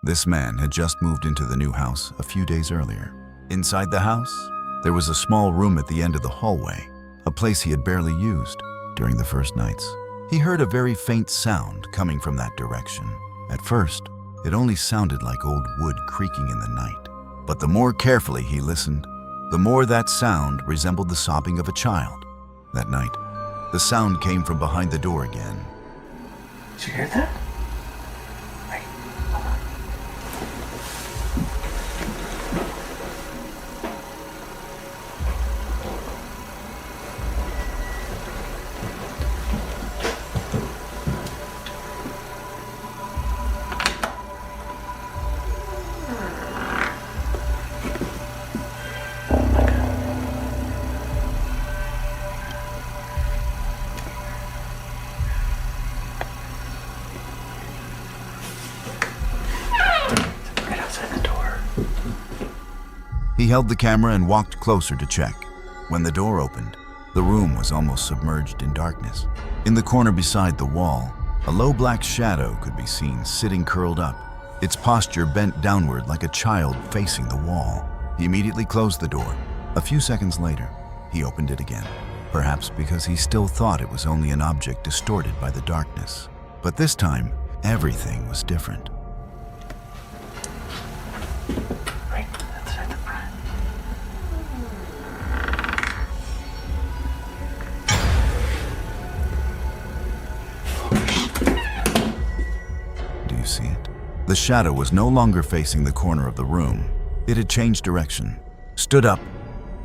This man had just moved into the new house a few days earlier. Inside the house, there was a small room at the end of the hallway, a place he had barely used during the first nights. He heard a very faint sound coming from that direction. At first, it only sounded like old wood creaking in the night. But the more carefully he listened, the more that sound resembled the sobbing of a child. That night, the sound came from behind the door again. Did you hear that? Wait, hold on. He held the camera and walked closer to check. When the door opened, the room was almost submerged in darkness. In the corner beside the wall, a low black shadow could be seen sitting curled up, its posture bent downward like a child facing the wall. He immediately closed the door. A few seconds later, he opened it again, perhaps because he still thought it was only an object distorted by the darkness. But this time, everything was different. Right, that's at the front. Do you see it? The shadow was no longer facing the corner of the room. It had changed direction, stood up,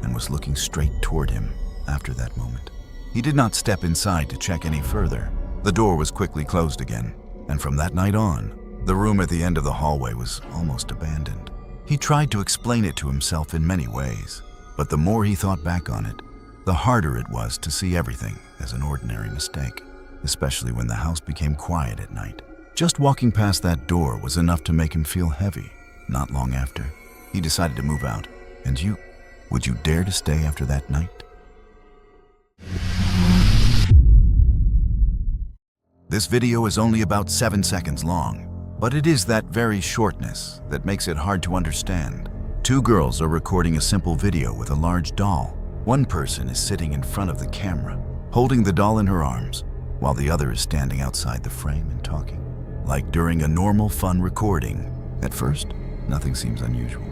and was looking straight toward him after that moment. He did not step inside to check any further. The door was quickly closed again, and from that night on, the room at the end of the hallway was almost abandoned. He tried to explain it to himself in many ways, but the more he thought back on it, the harder it was to see everything as an ordinary mistake, especially when the house became quiet at night. Just walking past that door was enough to make him feel heavy. Not long after, he decided to move out. And you, would you dare to stay after that night? This video is only about 7 seconds long, but it is that very shortness that makes it hard to understand. Two girls are recording a simple video with a large doll. One person is sitting in front of the camera, holding the doll in her arms, while the other is standing outside the frame and talking. Like during a normal, fun recording. At first, nothing seems unusual.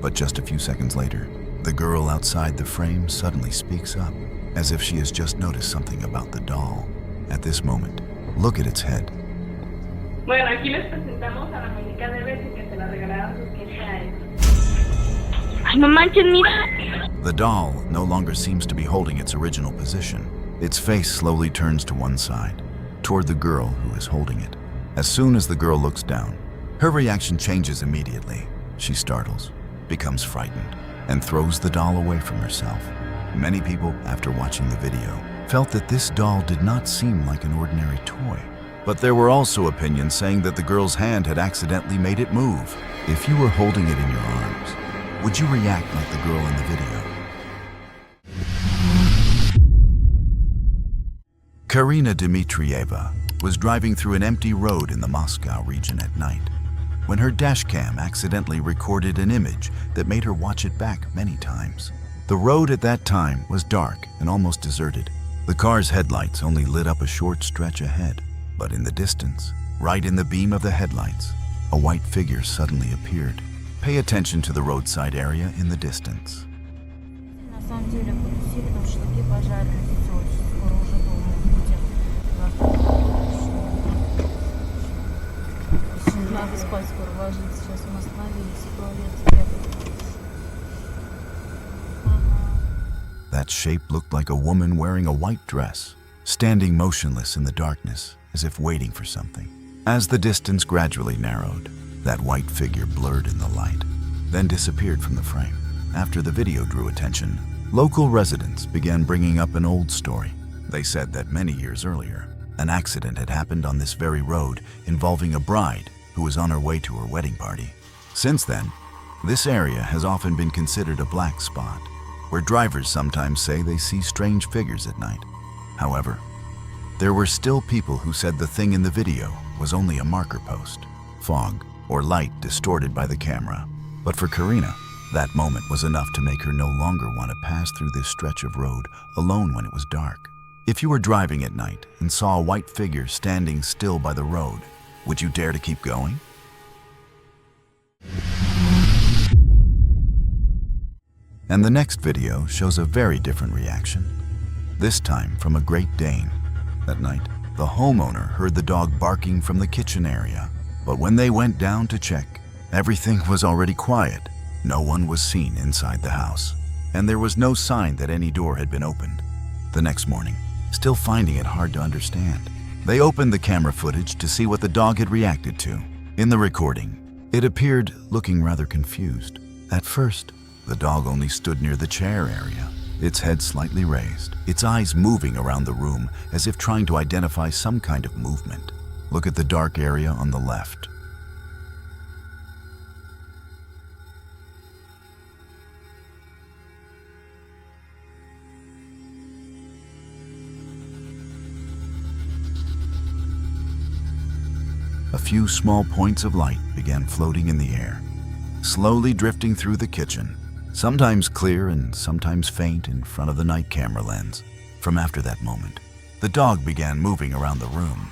But just a few seconds later, the girl outside the frame suddenly speaks up, as if she has just noticed something about the doll. At this moment, look at its head. Bueno, aquí les presentamos a la muñeca de Betty que se la regalaron sus 15 años. Ay, no manches, mira. The doll no longer seems to be holding its original position. Its face slowly turns to one side, toward the girl who is holding it. As soon as the girl looks down, her reaction changes immediately. She startles, becomes frightened, and throws the doll away from herself. Many people, after watching the video, felt that this doll did not seem like an ordinary toy. But there were also opinions saying that the girl's hand had accidentally made it move. If you were holding it in your arms, would you react like the girl in the video? Karina Dmitrieva was driving through an empty road in the Moscow region at night when her dashcam accidentally recorded an image that made her watch it back many times. The road at that time was dark and almost deserted. The car's headlights only lit up a short stretch ahead, but in the distance, right in the beam of the headlights, a white figure suddenly appeared. Pay attention to the roadside area in the distance. That shape looked like a woman wearing a white dress, standing motionless in the darkness, as if waiting for something. As the distance gradually narrowed, that white figure blurred in the light, then disappeared from the frame. After the video drew attention, local residents began bringing up an old story. They said that many years earlier, an accident had happened on this very road involving a bride who was on her way to her wedding party. Since then, this area has often been considered a black spot, where drivers sometimes say they see strange figures at night. However, there were still people who said the thing in the video was only a marker post. Fog or light distorted by the camera. But for Karina, that moment was enough to make her no longer want to pass through this stretch of road alone when it was dark. If you were driving at night and saw a white figure standing still by the road, would you dare to keep going? And the next video shows a very different reaction, this time from a Great Dane. That night, the homeowner heard the dog barking from the kitchen area, but when they went down to check, everything was already quiet. No one was seen inside the house, and there was no sign that any door had been opened. The next morning, still finding it hard to understand, they opened the camera footage to see what the dog had reacted to. In the recording, it appeared looking rather confused. At first, the dog only stood near the chair area, its head slightly raised, its eyes moving around the room as if trying to identify some kind of movement. Look at the dark area on the left. A few small points of light began floating in the air, slowly drifting through the kitchen, sometimes clear and sometimes faint in front of the night camera lens. From after that moment, the dog began moving around the room.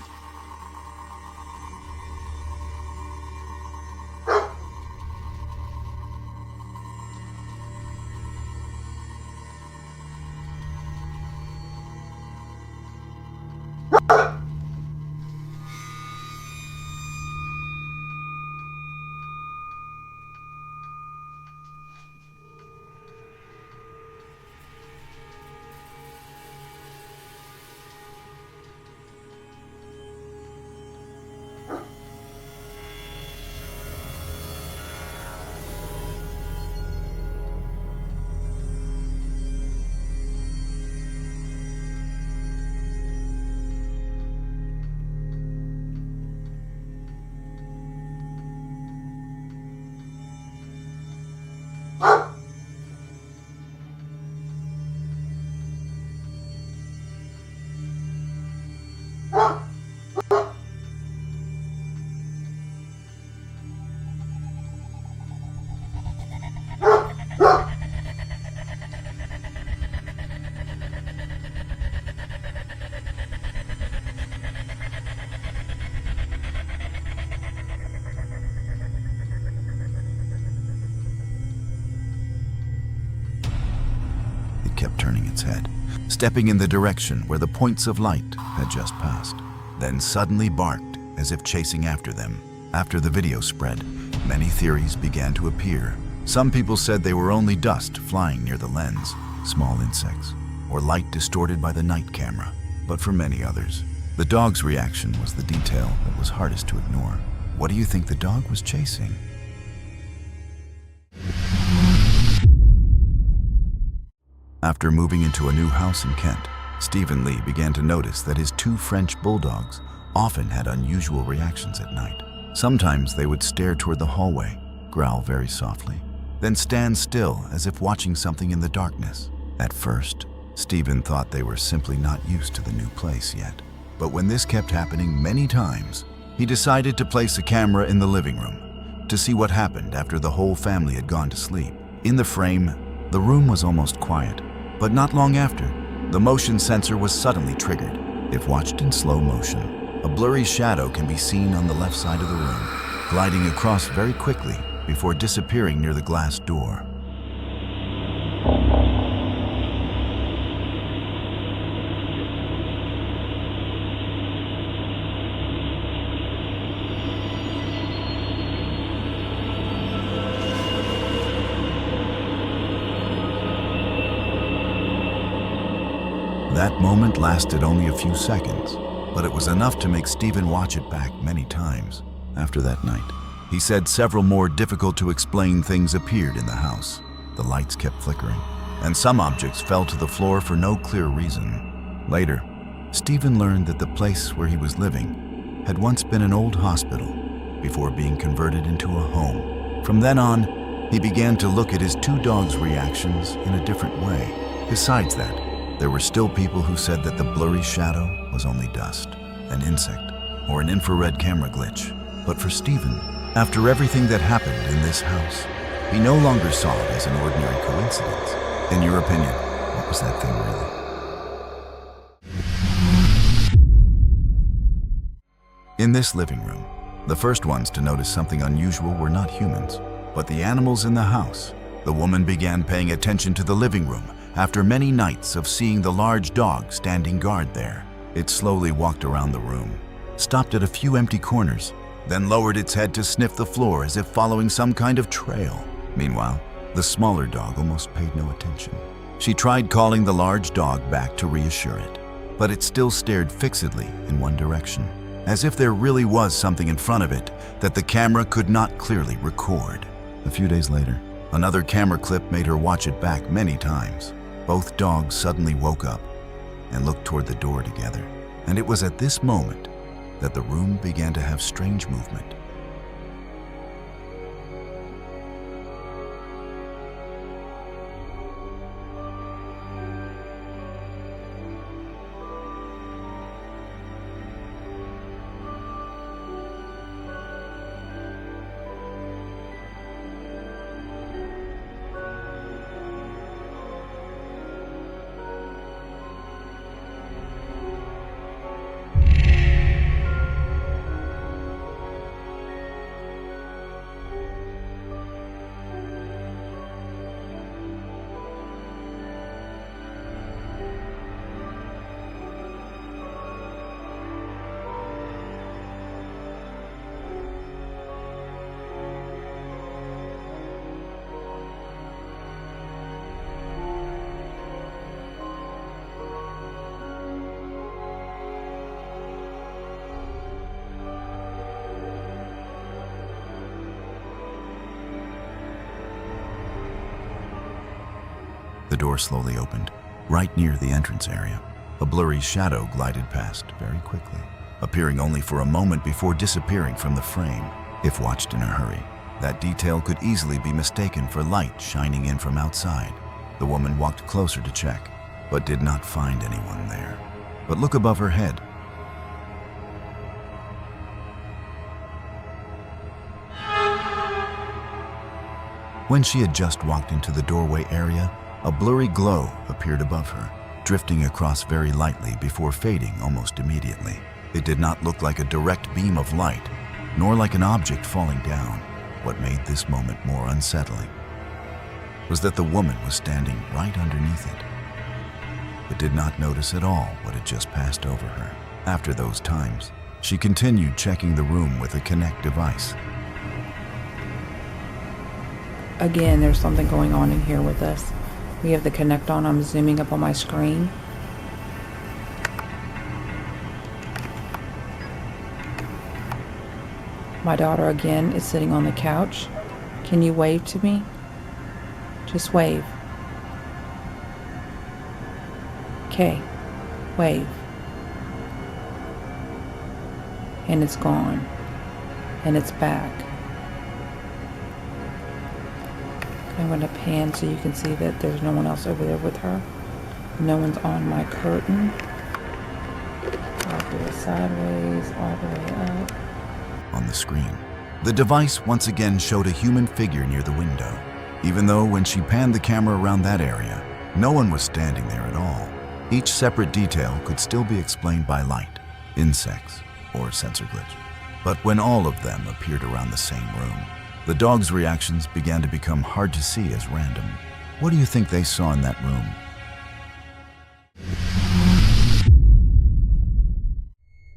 Kept turning its head, stepping in the direction where the points of light had just passed, then suddenly barked as if chasing after them. After the video spread, many theories began to appear. Some people said they were only dust flying near the lens, small insects, or light distorted by the night camera. But for many others, the dog's reaction was the detail that was hardest to ignore. What do you think the dog was chasing? After moving into a new house in Kent, Stephen Lee began to notice that his 2 French bulldogs often had unusual reactions at night. Sometimes they would stare toward the hallway, growl very softly, then stand still as if watching something in the darkness. At first, Stephen thought they were simply not used to the new place yet. But when this kept happening many times, he decided to place a camera in the living room to see what happened after the whole family had gone to sleep. In the frame, the room was almost quiet. But not long after, the motion sensor was suddenly triggered. If watched in slow motion, a blurry shadow can be seen on the left side of the room, gliding across very quickly before disappearing near the glass door. That moment lasted only a few seconds, but it was enough to make Stephen watch it back many times. After that night, he said several more difficult to explain things appeared in the house. The lights kept flickering, and some objects fell to the floor for no clear reason. Later, Stephen learned that the place where he was living had once been an old hospital before being converted into a home. From then on, he began to look at his 2 dogs' reactions in a different way. Besides that, there were still people who said that the blurry shadow was only dust, an insect, or an infrared camera glitch. But for Stephen, After everything that happened in this house, he no longer saw it as an ordinary coincidence. In your opinion, what was that thing really? In this living room, the first ones to notice something unusual were not humans, but the animals in the house. The woman began paying attention to the living room after many nights of seeing the large dog standing guard there. It slowly walked around the room, stopped at a few empty corners, then lowered its head to sniff the floor as if following some kind of trail. Meanwhile, the smaller dog almost paid no attention. She tried calling the large dog back to reassure it, but it still stared fixedly in one direction, as if there really was something in front of it that the camera could not clearly record. A few days later, another camera clip made her watch it back many times. Both dogs suddenly woke up and looked toward the door together, and it was at this moment that the room began to have strange movement. The door slowly opened, right near the entrance area. A blurry shadow glided past very quickly, appearing only for a moment before disappearing from the frame. If watched in a hurry, that detail could easily be mistaken for light shining in from outside. The woman walked closer to check, but did not find anyone there. But look above her head. When she had just walked into the doorway area, a blurry glow appeared above her, drifting across very lightly before fading almost immediately. It did not look like a direct beam of light, nor like an object falling down. What made this moment more unsettling was that the woman was standing right underneath it, but did not notice at all what had just passed over her. After those times, she continued checking the room with a Kinect device. Again, there's something going on in here with us. We have the Kinect on. I'm zooming up on my screen. My daughter again is sitting on the couch. Can you wave to me? Just wave. Okay, wave. And it's gone. And it's back. I'm going to pan so you can see that there's no one else over there with her. No one's on my curtain. I'll do it sideways, all the way up. On the screen, the device once again showed a human figure near the window, even though when she panned the camera around that area, no one was standing there at all. Each separate detail could still be explained by light, insects, or sensor glitch. But when all of them appeared around the same room, the dog's reactions began to become hard to see as random. What do you think they saw in that room?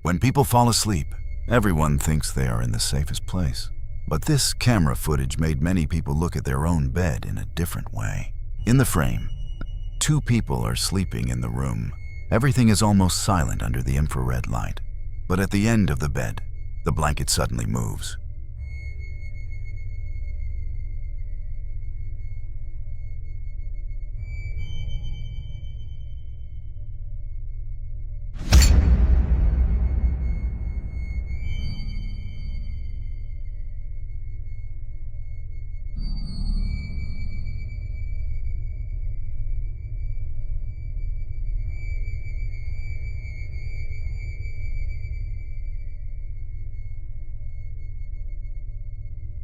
When people fall asleep, everyone thinks they are in the safest place. But this camera footage made many people look at their own bed in a different way. In the frame, two people are sleeping in the room. Everything is almost silent under the infrared light. But at the end of the bed, the blanket suddenly moves.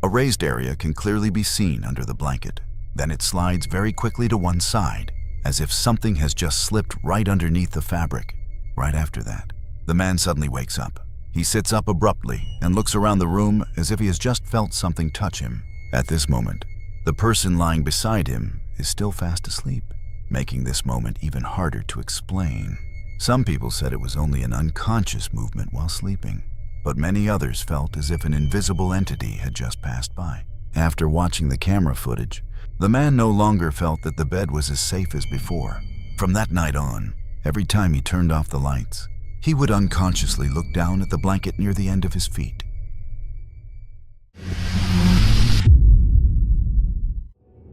A raised area can clearly be seen under the blanket. Then it slides very quickly to one side, as if something has just slipped right underneath the fabric. Right after that, the man suddenly wakes up. He sits up abruptly and looks around the room as if he has just felt something touch him. At this moment, the person lying beside him is still fast asleep, making this moment even harder to explain. Some people said it was only an unconscious movement while sleeping, but many others felt as if an invisible entity had just passed by. After watching the camera footage, the man no longer felt that the bed was as safe as before. From that night on, every time he turned off the lights, he would unconsciously look down at the blanket near the end of his feet.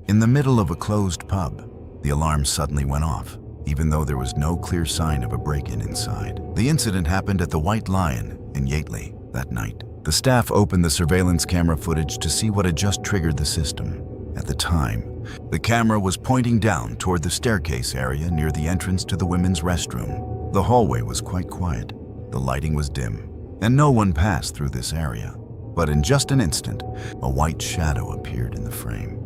In the middle of a closed pub, the alarm suddenly went off, even though there was no clear sign of a break-in inside. The incident happened at the White Lion in Yateley that night. The staff opened the surveillance camera footage to see what had just triggered the system. At the time, the camera was pointing down toward the staircase area near the entrance to the women's restroom. The hallway was quite quiet, the lighting was dim, and no one passed through this area. But in just an instant, a white shadow appeared in the frame.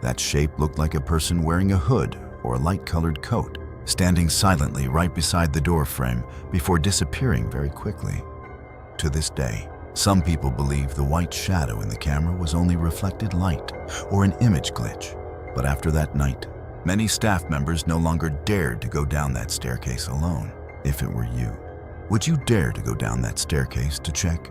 That shape looked like a person wearing a hood or a light-colored coat, standing silently right beside the door frame before disappearing very quickly. To this day, some people believe the white shadow in the camera was only reflected light or an image glitch. But after that night, many staff members no longer dared to go down that staircase alone. If it were you, would you dare to go down that staircase to check?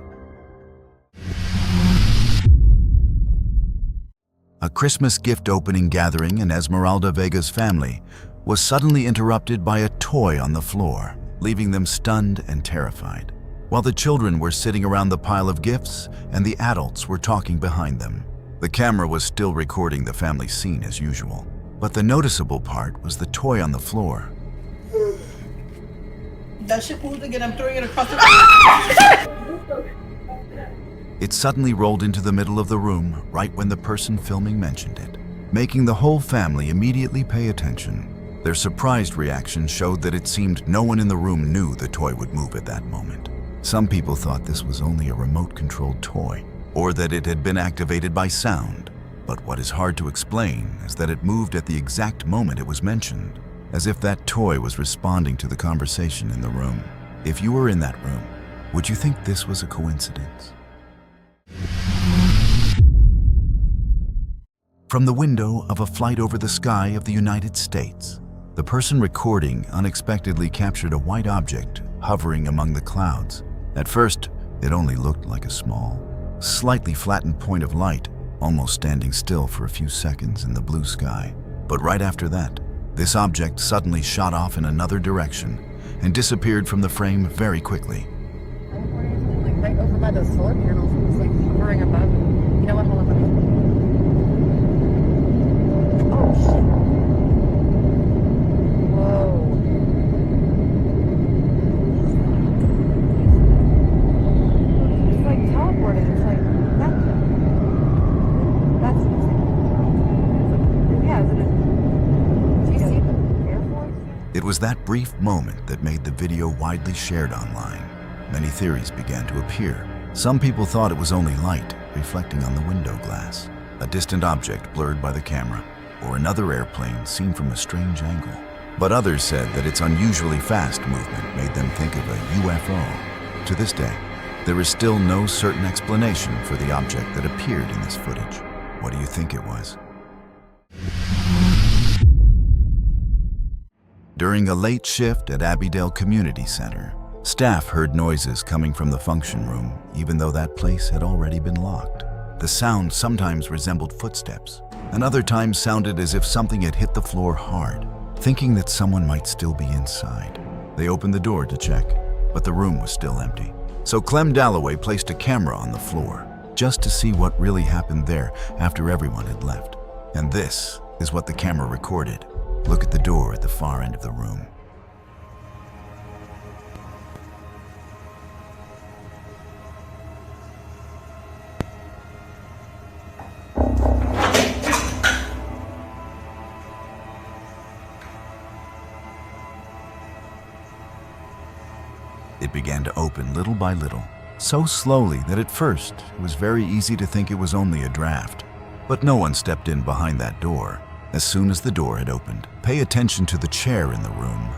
A Christmas gift opening gathering in Esmeralda Vega's family was suddenly interrupted by a toy on the floor, leaving them stunned and terrified. While the children were sitting around the pile of gifts and the adults were talking behind them, the camera was still recording the family scene as usual. But the noticeable part was the toy on the floor. That shit moved again. I'm throwing it across the... It suddenly rolled into the middle of the room right when the person filming mentioned it, making the whole family immediately pay attention. Their surprised reaction showed that it seemed no one in the room knew the toy would move at that moment. Some people thought this was only a remote-controlled toy, or that it had been activated by sound. But what is hard to explain is that it moved at the exact moment it was mentioned, as if that toy was responding to the conversation in the room. If you were in that room, would you think this was a coincidence? From the window of a flight over the sky of the United States, the person recording unexpectedly captured a white object hovering among the clouds. At first, it only looked like a small, slightly flattened point of light, almost standing still for a few seconds in the blue sky. But right after that, this object suddenly shot off in another direction and disappeared from the frame very quickly. Like right over by those solar panels, it was like hovering above. You know what? Hold on. Oh shit! Whoa! It's like teleporting. It's like that's yeah. Do you see the Air Force? It was that brief moment that made the video widely shared online. Many theories began to appear. Some people thought it was only light reflecting on the window glass, a distant object blurred by the camera, or another airplane seen from a strange angle. But others said that its unusually fast movement made them think of a UFO. To this day, there is still no certain explanation for the object that appeared in this footage. What do you think it was? During a late shift at Abbeydale Community Center, staff heard noises coming from the function room, even though that place had already been locked. The sound sometimes resembled footsteps, and other times sounded as if something had hit the floor hard. Thinking that someone might still be inside, they opened the door to check, but the room was still empty. So Clem Dalloway placed a camera on the floor, just to see what really happened there after everyone had left. And this is what the camera recorded. Look at the door at the far end of the room. It began to open little by little, so slowly that at first it was very easy to think it was only a draft. But no one stepped in behind that door. As soon as the door had opened, pay attention to the chair in the room.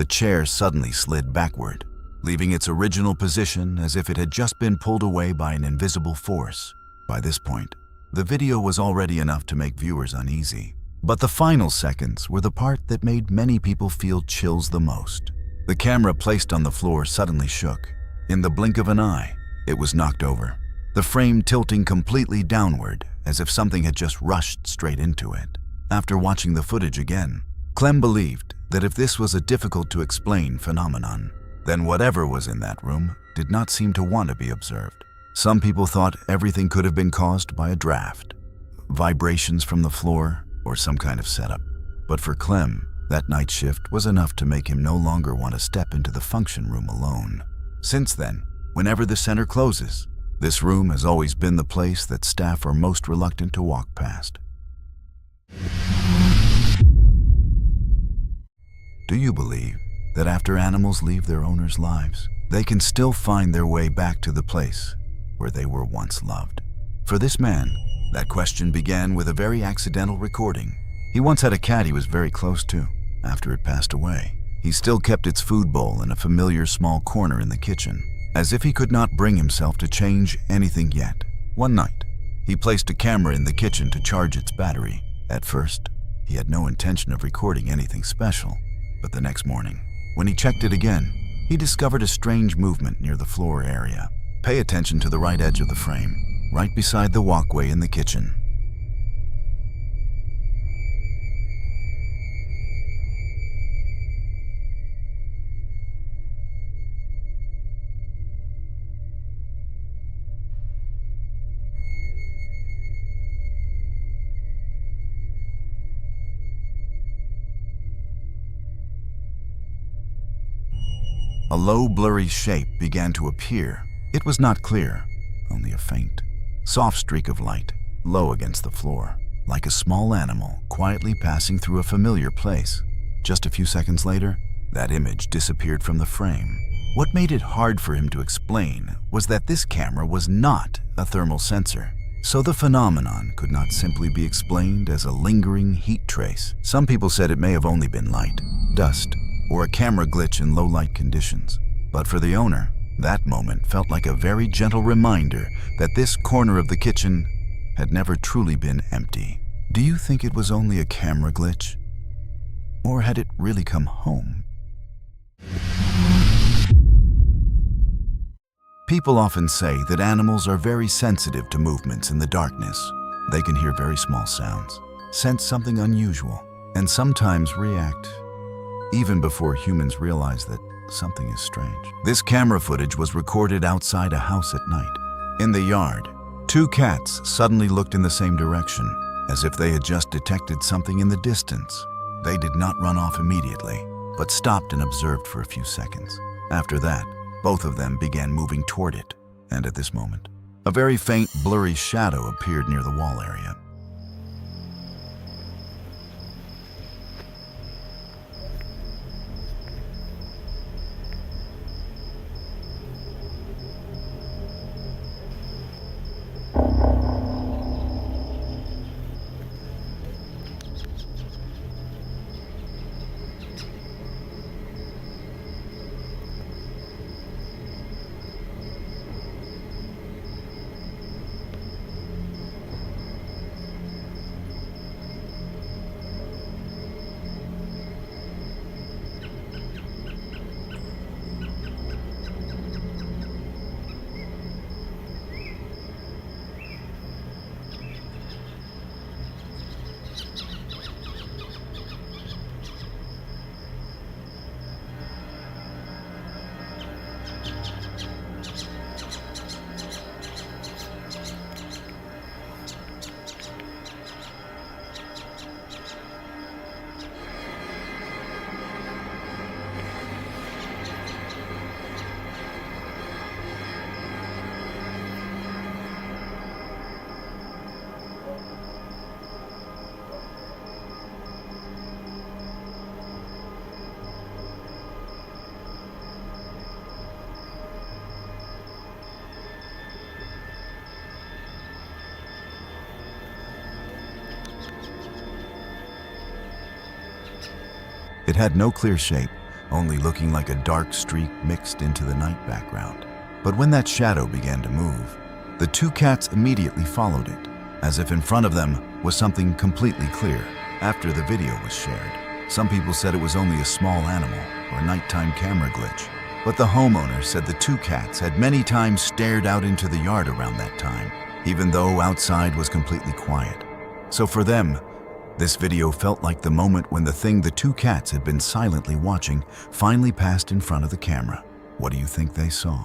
The chair suddenly slid backward, leaving its original position as if it had just been pulled away by an invisible force. By this point, the video was already enough to make viewers uneasy. But the final seconds were the part that made many people feel chills the most. The camera placed on the floor suddenly shook. In the blink of an eye, it was knocked over, the frame tilting completely downward as if something had just rushed straight into it. After watching the footage again, Clem believed that if this was a difficult-to-explain phenomenon, then whatever was in that room did not seem to want to be observed. Some people thought everything could have been caused by a draft, vibrations from the floor, or some kind of setup. But for Clem, that night shift was enough to make him no longer want to step into the function room alone. Since then, whenever the center closes, this room has always been the place that staff are most reluctant to walk past. Do you believe that after animals leave their owners' lives, they can still find their way back to the place where they were once loved? For this man, that question began with a very accidental recording. He once had a cat he was very close to. After it passed away, he still kept its food bowl in a familiar small corner in the kitchen, as if he could not bring himself to change anything yet. One night, he placed a camera in the kitchen to charge its battery. At first, he had no intention of recording anything special. But the next morning, when he checked it again, he discovered a strange movement near the floor area. Pay attention to the right edge of the frame, right beside the walkway in the kitchen. A low, blurry shape began to appear. It was not clear, only a faint, soft streak of light, low against the floor, like a small animal quietly passing through a familiar place. Just a few seconds later, that image disappeared from the frame. What made it hard for him to explain was that this camera was not a thermal sensor, so the phenomenon could not simply be explained as a lingering heat trace. Some people said it may have only been light, dust, or a camera glitch in low-light conditions. But for the owner, that moment felt like a very gentle reminder that this corner of the kitchen had never truly been empty. Do you think it was only a camera glitch? Or had it really come home? People often say that animals are very sensitive to movements in the darkness. They can hear very small sounds, sense something unusual, and sometimes react even before humans realize that something is strange. This camera footage was recorded outside a house at night. In the yard, two cats suddenly looked in the same direction, as if they had just detected something in the distance. They did not run off immediately, but stopped and observed for a few seconds. After that, both of them began moving toward it, and at this moment, a very faint, blurry shadow appeared near the wall area. It had no clear shape, only looking like a dark streak mixed into the night background. But when that shadow began to move, the two cats immediately followed it, as if in front of them was something completely clear. After the video was shared, some people said it was only a small animal or a nighttime camera glitch. But the homeowner said the two cats had many times stared out into the yard around that time, even though outside was completely quiet. So for them, this video felt like the moment when the thing the two cats had been silently watching finally passed in front of the camera. What do you think they saw?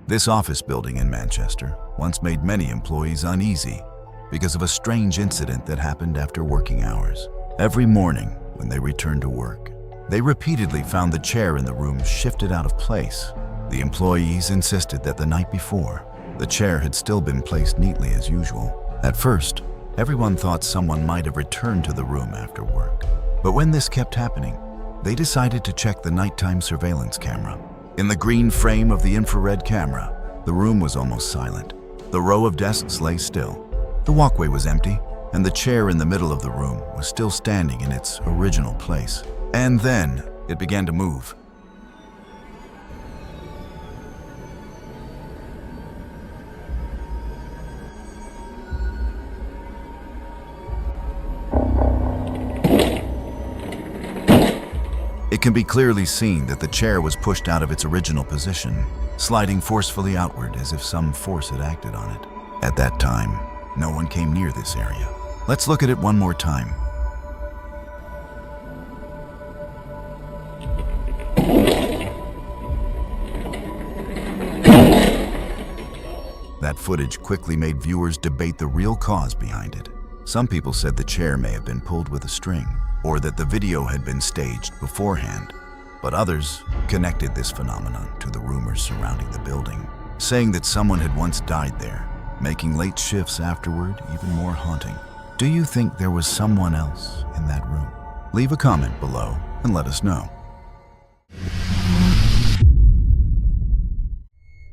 This office building in Manchester once made many employees uneasy because of a strange incident that happened after working hours. Every morning when they returned to work, they repeatedly found the chair in the room shifted out of place. The employees insisted that the night before, the chair had still been placed neatly as usual. At first, everyone thought someone might have returned to the room after work. But when this kept happening, they decided to check the nighttime surveillance camera. In the green frame of the infrared camera, the room was almost silent. The row of desks lay still. The walkway was empty, and the chair in the middle of the room was still standing in its original place. And then it began to move. It can be clearly seen that the chair was pushed out of its original position, sliding forcefully outward as if some force had acted on it. At that time, no one came near this area. Let's look at it one more time. That footage quickly made viewers debate the real cause behind it. Some people said the chair may have been pulled with a string, or that the video had been staged beforehand. But others connected this phenomenon to the rumors surrounding the building, saying that someone had once died there, making late shifts afterward even more haunting. Do you think there was someone else in that room? Leave a comment below and let us know.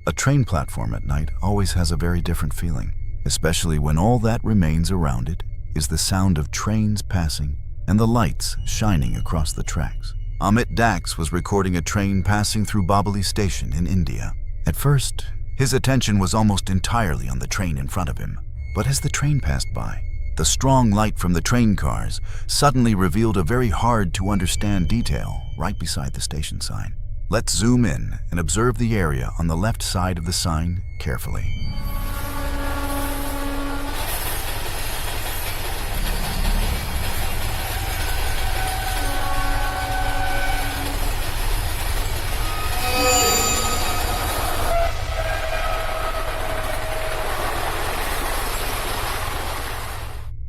A train platform at night always has a very different feeling, especially when all that remains around it is the sound of trains passing and the lights shining across the tracks. Amit Dax was recording a train passing through Babali station in India. At first, his attention was almost entirely on the train in front of him. But as the train passed by, the strong light from the train cars suddenly revealed a very hard-to-understand detail right beside the station sign. Let's zoom in and observe the area on the left side of the sign carefully.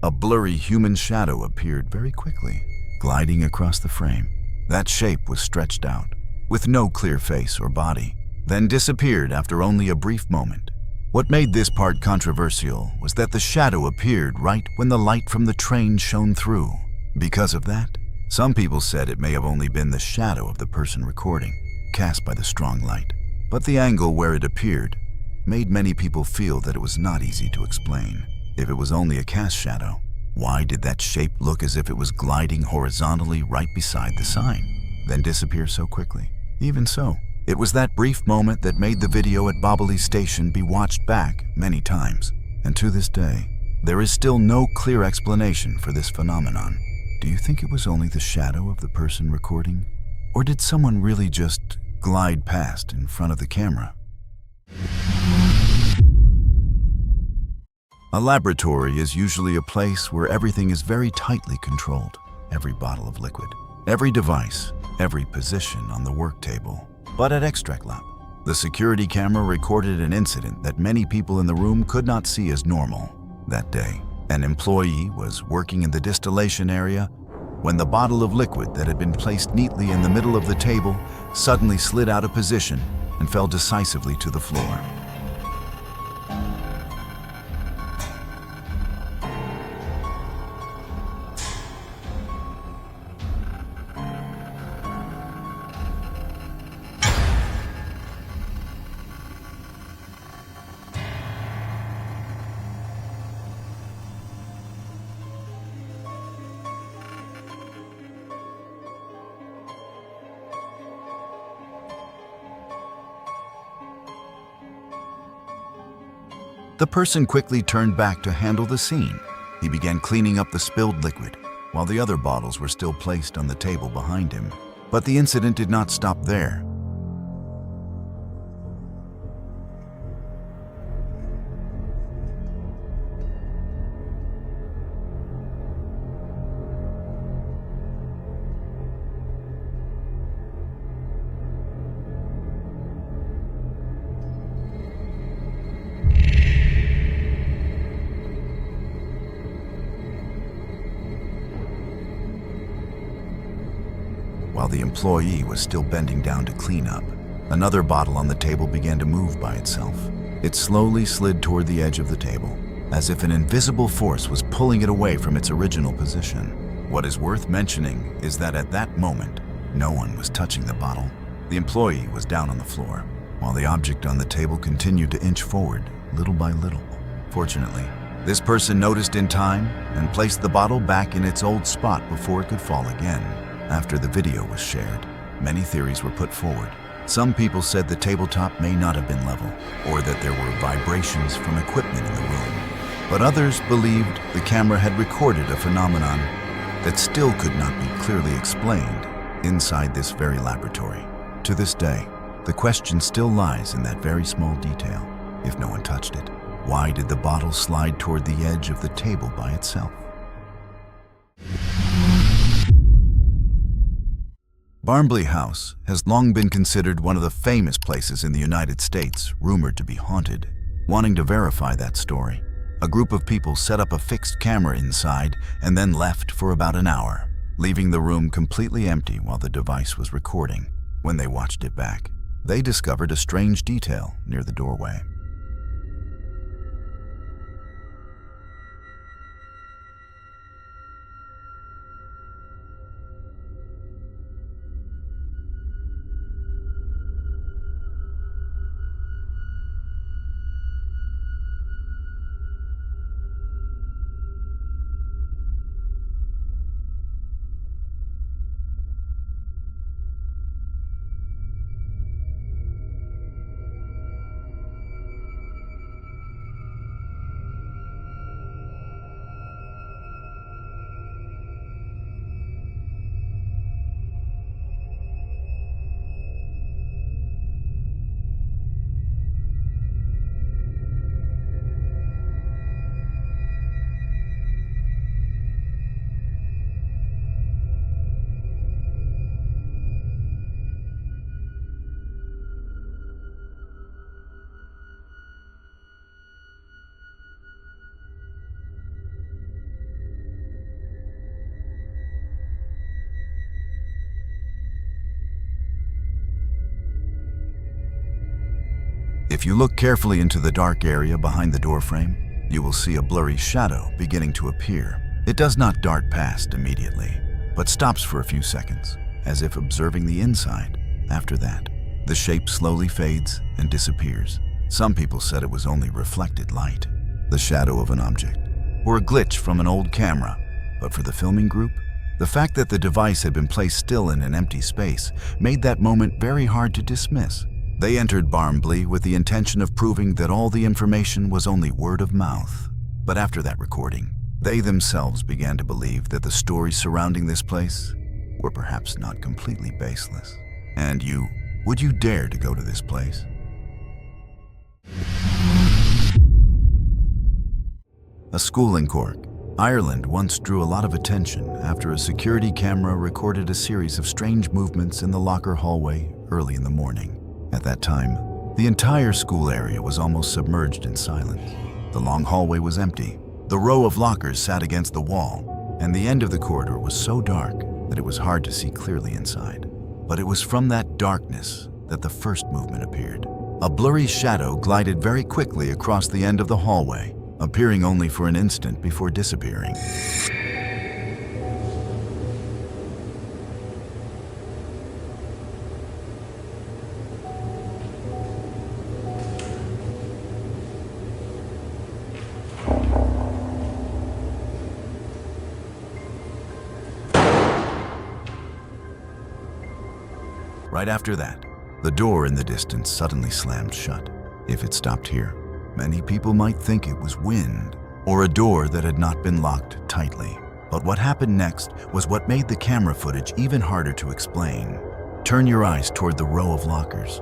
A blurry human shadow appeared very quickly, gliding across the frame. That shape was stretched out, with no clear face or body, then disappeared after only a brief moment. What made this part controversial was that the shadow appeared right when the light from the train shone through. Because of that, some people said it may have only been the shadow of the person recording, cast by the strong light. But the angle where it appeared made many people feel that it was not easy to explain. If it was only a cast shadow, why did that shape look as if it was gliding horizontally right beside the sign, then disappear so quickly? Even so, it was that brief moment that made the video at Babali station be watched back many times. And to this day, there is still no clear explanation for this phenomenon. Do you think it was only the shadow of the person recording? Or did someone really just glide past in front of the camera? A laboratory is usually a place where everything is very tightly controlled. Every bottle of liquid, every device, every position on the work table. But at Extract Lab, the security camera recorded an incident that many people in the room could not see as normal. That day, an employee was working in the distillation area when the bottle of liquid that had been placed neatly in the middle of the table suddenly slid out of position and fell decisively to the floor. The person quickly turned back to handle the scene. He began cleaning up the spilled liquid, while the other bottles were still placed on the table behind him. But the incident did not stop there. While the employee was still bending down to clean up, another bottle on the table began to move by itself. It slowly slid toward the edge of the table, as if an invisible force was pulling it away from its original position. What is worth mentioning is that at that moment, no one was touching the bottle. The employee was down on the floor, while the object on the table continued to inch forward, little by little. Fortunately, this person noticed in time and placed the bottle back in its old spot before it could fall again. After the video was shared, many theories were put forward. Some people said the tabletop may not have been level, or that there were vibrations from equipment in the room. But others believed the camera had recorded a phenomenon that still could not be clearly explained inside this very laboratory. To this day, the question still lies in that very small detail. If no one touched it, why did the bottle slide toward the edge of the table by itself? Barnbley House has long been considered one of the famous places in the United States rumored to be haunted. Wanting to verify that story, a group of people set up a fixed camera inside and then left for about an hour, leaving the room completely empty while the device was recording. When they watched it back, they discovered a strange detail near the doorway. If you look carefully into the dark area behind the doorframe, you will see a blurry shadow beginning to appear. It does not dart past immediately, but stops for a few seconds, as if observing the inside. After that, the shape slowly fades and disappears. Some people said it was only reflected light, the shadow of an object, or a glitch from an old camera. But for the filming group, the fact that the device had been placed still in an empty space made that moment very hard to dismiss. They entered Barnbley with the intention of proving that all the information was only word of mouth. But after that recording, they themselves began to believe that the stories surrounding this place were perhaps not completely baseless. And you, would you dare to go to this place? A school in Cork, Ireland once drew a lot of attention after a security camera recorded a series of strange movements in the locker hallway early in the morning. At that time, the entire school area was almost submerged in silence. The long hallway was empty. The row of lockers sat against the wall, and the end of the corridor was so dark that it was hard to see clearly inside. But it was from that darkness that the first movement appeared. A blurry shadow glided very quickly across the end of the hallway, appearing only for an instant before disappearing. Right after that, the door in the distance suddenly slammed shut. If it stopped here, Many people might think it was wind or a door that had not been locked tightly. But what happened next was what made the camera footage even harder to explain. Turn your eyes toward the row of lockers.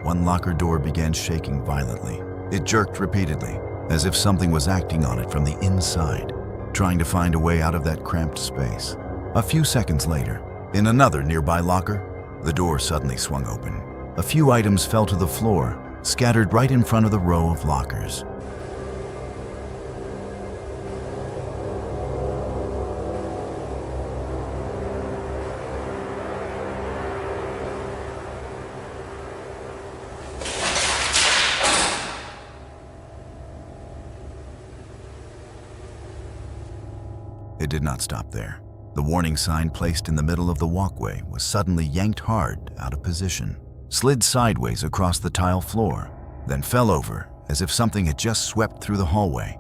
One locker door began shaking violently. It jerked repeatedly, as if something was acting on it from the inside, trying to find a way out of that cramped space. A few seconds later, in another nearby locker, the door suddenly swung open. A few items fell to the floor, scattered right in front of the row of lockers. It did not stop there. The warning sign placed in the middle of the walkway was suddenly yanked hard out of position, slid sideways across the tile floor, then fell over as if something had just swept through the hallway.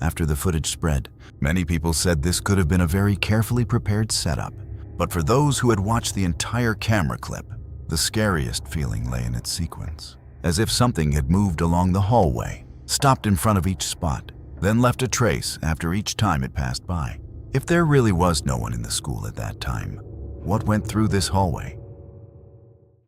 After the footage spread, many people said this could have been a very carefully prepared setup. But for those who had watched the entire camera clip, the scariest feeling lay in its sequence. As if something had moved along the hallway, stopped in front of each spot, then left a trace after each time it passed by. If there really was no one in the school at that time, what went through this hallway?